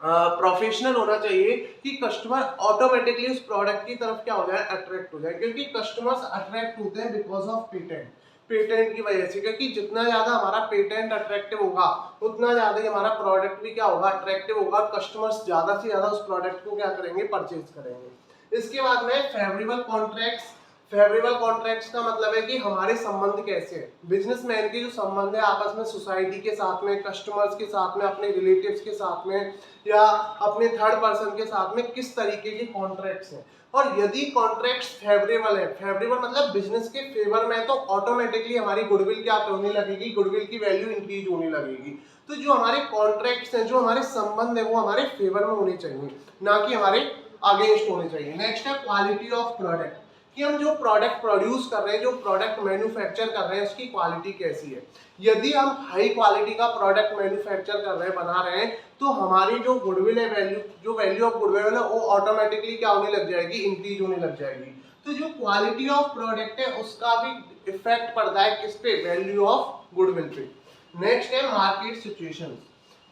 Professional होना चाहिए कि कस्टमर ऑटोमेटिकली उस प्रोडक्ट की तरफ क्या हो जाए, अट्रैक्ट हो जाए, क्योंकि कस्टमर्स अट्रैक्ट होते हैं बिकॉज ऑफ पेटेंट, पेटेंट की वजह से, क्योंकि जितना ज्यादा हमारा पेटेंट अट्रैक्टिव होगा उतना ज्यादा ही हमारा प्रोडक्ट भी क्या होगा, अट्रैक्टिव होगा, कस्टमर्स ज्यादा से ज्यादा उस प्रोडक्ट को क्या करेंगे, परचेज करेंगे। इसके बाद में फेवरेबल कॉन्ट्रैक्ट्स। फेवरेबल कॉन्ट्रैक्ट्स का मतलब है कि हमारे संबंध कैसे हैं, बिजनेसमैन के जो संबंध है आपस में सोसाइटी के साथ में, कस्टमर्स के साथ में, अपने रिलेटिव्स के साथ में, या अपने थर्ड पर्सन के साथ में किस तरीके के कॉन्ट्रैक्ट्स हैं। और यदि कॉन्ट्रैक्ट्स फेवरेबल है, फेवरेबल मतलब बिजनेस के फेवर में है, तो ऑटोमेटिकली हमारी गुडविल क्या होने लगेगी, गुडविल की वैल्यू इंक्रीज होने लगेगी। तो जो हमारे कॉन्ट्रैक्ट्स हैं, जो हमारे संबंध है, वो हमारे फेवर में होने चाहिए, ना कि हमारे अगेंस्ट होने चाहिए। नेक्स्ट है क्वालिटी ऑफ प्रोडक्ट, कि हम जो प्रोडक्ट प्रोड्यूस कर रहे हैं, जो प्रोडक्ट मैन्युफैक्चर कर रहे हैं, उसकी क्वालिटी कैसी है। यदि हम हाई क्वालिटी का प्रोडक्ट मैन्युफैक्चर कर रहे हैं, बना रहे हैं, तो हमारी जो गुडविल है, वैल्यू, जो वैल्यू ऑफ गुडविल है, वो ऑटोमेटिकली क्या होने लग जाएगी, इंक्रीज होने लग जाएगी। तो जो क्वालिटी ऑफ प्रोडक्ट है उसका भी इफेक्ट पड़ता है किस पे, वैल्यू ऑफ गुडविल पे। नेक्स्ट है मार्केट सिचुएशन,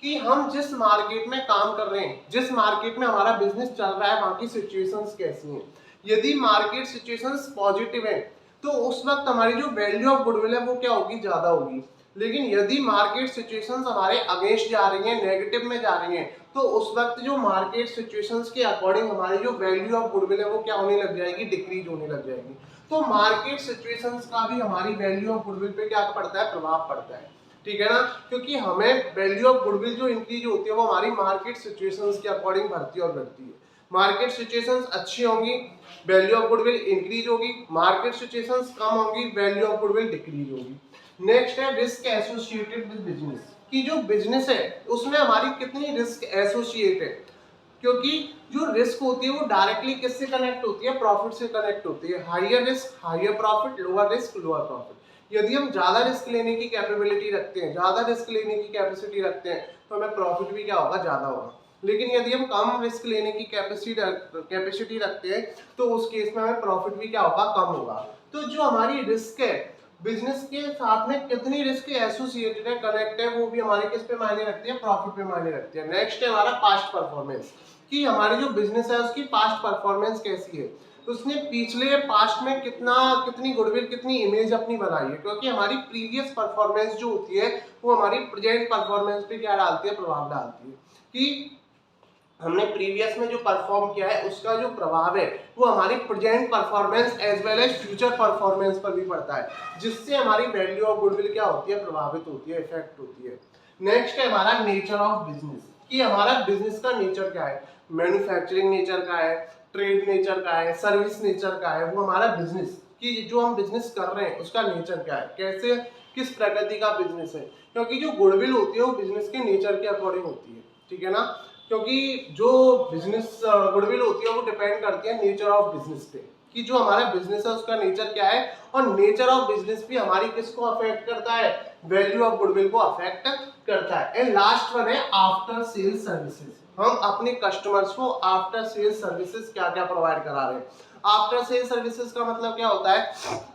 कि हम जिस मार्केट में काम कर रहे हैं, जिस मार्केट में हमारा बिजनेस चल रहा है, वहां की सिचुएशंस कैसी हैं। यदि मार्केट सिचुएशंस पॉजिटिव है, तो उस वक्त हमारी जो वैल्यू ऑफ गुडविल है वो क्या होगी, ज्यादा होगी। लेकिन यदि मार्केट सिचुएशंस हमारे अगेंस्ट जा रही हैं, नेगेटिव में जा रही हैं, तो उस वक्त जो मार्केट सिचुएशंस के अकॉर्डिंग हमारी जो वैल्यू ऑफ गुडविल है वो क्या होने लग जाएगी, डिक्रीज होने लग जाएगी। तो मार्केट सिचुएशंस का भी हमारी वैल्यू ऑफ गुडविल पे क्या पड़ता है, प्रभाव पड़ता है, ठीक है ना। क्योंकि हमें वैल्यू ऑफ गुडविल जो इंक्रीज होती है वो हमारी मार्केट सिचुएशंस के अकॉर्डिंग बढ़ती है और घटती है। मार्केट सिचुएशंस अच्छी होंगी, वैल्यू ऑफ गुडविल इंक्रीज होगी, मार्केट सिचुएशंस कम होंगी, वैल्यू ऑफ गुडविल डिक्रीज होगी। नेक्स्ट है रिस्क एसोसिएटेड विद बिजनेस, कि जो बिजनेस है उसमें हमारी कितनी रिस्क एसोसिएट है, क्योंकि जो रिस्क होती है वो डायरेक्टली किससे कनेक्ट होती है, प्रॉफिट से कनेक्ट होती है। Higher risk higher profit, lower risk lower profit. यदि हम ज्यादा रिस्क लेने की कैपेबिलिटी रखते हैं, ज्यादा रिस्क लेने की कैपेसिटी रखते हैं, तो हमें प्रॉफिट भी क्या होगा, ज्यादा होगा। लेकिन यदि हम कम रिस्क लेने की कैपेसिटी रखते हैं, तो उस केस में हमें प्रॉफिट भी क्या होगा, कम होगा। तो जो हमारी रिस्क है, बिजनेस के साथ में कितनी रिस्क एसोसिएटेड है, कनेक्ट है, वो भी हमारे किस पे मायने रखती है, प्रॉफिट पे मायने रखती है। नेक्स्ट है हमारा पास्ट परफॉर्मेंस, कि हमारी जो बिजनेस है उसकी पास्ट परफॉर्मेंस कैसी है, उसने पिछले पास्ट में कितनी गुडविल, कितनी इमेज अपनी बनाई है, क्योंकि हमारी प्रीवियस परफॉर्मेंस जो होती है वो हमारी प्रेजेंट परफॉर्मेंस पे क्या डालती है, प्रभाव डालती है। कि हमने प्रीवियस में जो परफॉर्म किया है उसका जो प्रभाव है वो हमारी present performance as well as future performance पर भी पड़ता है, जिससे हमारी वैल्यू ऑफ गुडविल क्या होती है, प्रभावित होती है, इफेक्ट होती है। नेक्स्ट है हमारा नेचर ऑफ बिजनेस, कि हमारा बिजनेस का नेचर क्या है, मैन्युफैक्चरिंग नेचर का है, ट्रेड नेचर का है, सर्विस नेचर का है, वो हमारा बिजनेस, कि जो हम बिजनेस कर रहे हैं उसका नेचर क्या है, कैसे, किस प्रकृति का बिजनेस है। क्योंकि जो गुडविल होती है वो बिजनेस के नेचर के अकॉर्डिंग होती है, ठीक है ना। क्योंकि जो बिजनेस गुडविल होती है वो डिपेंड करती है नेचर ऑफ बिजनेस पे, कि जो हमारा बिजनेस है उसका नेचर क्या है, और नेचर ऑफ बिजनेस भी हमारी किसको अफेक्ट करता है, वैल्यू ऑफ गुडविल को अफेक्ट करता है। एंड लास्ट वन है आफ्टर सेल्स सर्विसेज, हम अपने कस्टमर्स को आफ्टर सेल्स सर्विसेज क्या क्या प्रोवाइड करा रहे हैं। आफ्टर सेल्स सर्विसेज का मतलब क्या होता है,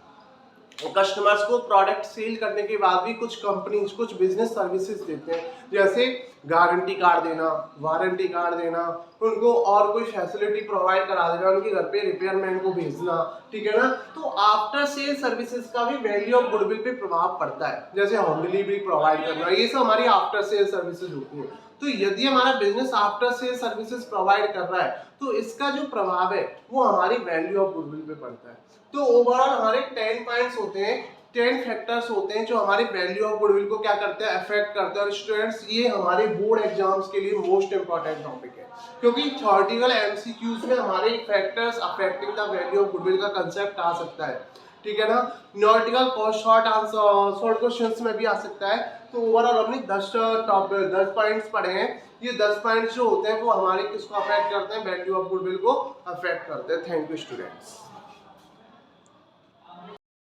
कस्टमर्स को प्रोडक्ट सेल करने के बाद भी कुछ कंपनीज कुछ बिजनेस सर्विसेज देते हैं, जैसे गारंटी कार्ड देना, वारंटी कार्ड देना, उनको और कोई फैसिलिटी प्रोवाइड करा देना, उनके घर पे रिपेयरमैन को भेजना, ठीक है ना। तो आफ्टर सेल सर्विसेज का भी वैल्यू ऑफ गुडविल पे प्रभाव पड़ता है, जैसे होम डिलीवरी प्रोवाइड करना, ये सब हमारी आफ्टर सेल सर्विसेज होती है। तो यदि हमारा business after sale services provide कर रहा है, तो इसका जो प्रभाव है वो हमारी वैल्यू ऑफ गुडविल पे पड़ता है। तो ओवरऑल हमारे 10 पॉइंट्स होते हैं, 10 फैक्टर्स होते हैं जो हमारी वैल्यू ऑफ गुडविल को क्या करते हैं, अफेक्ट करते हैं। और स्टूडेंट्स ये हमारे बोर्ड एग्जाम्स के लिए मोस्ट इंपॉर्टेंट टॉपिक है, क्योंकि थ्योरेटिकल एमसीक्यूज में हमारे factors affecting the value of goodwill का कंसेप्ट आ सकता है, ठीक है ना। Numerical short answer short questions में भी आ सकता है। तो ओवरऑल हमने 10 पॉइंट्स पढ़े हैं। ये 10 पॉइंट्स जो होते हैं वो हमारे किसको अफेक्ट करते हैं, वैल्यू ऑफ गुडविल को अफेक्ट करते हैं। Thank you students.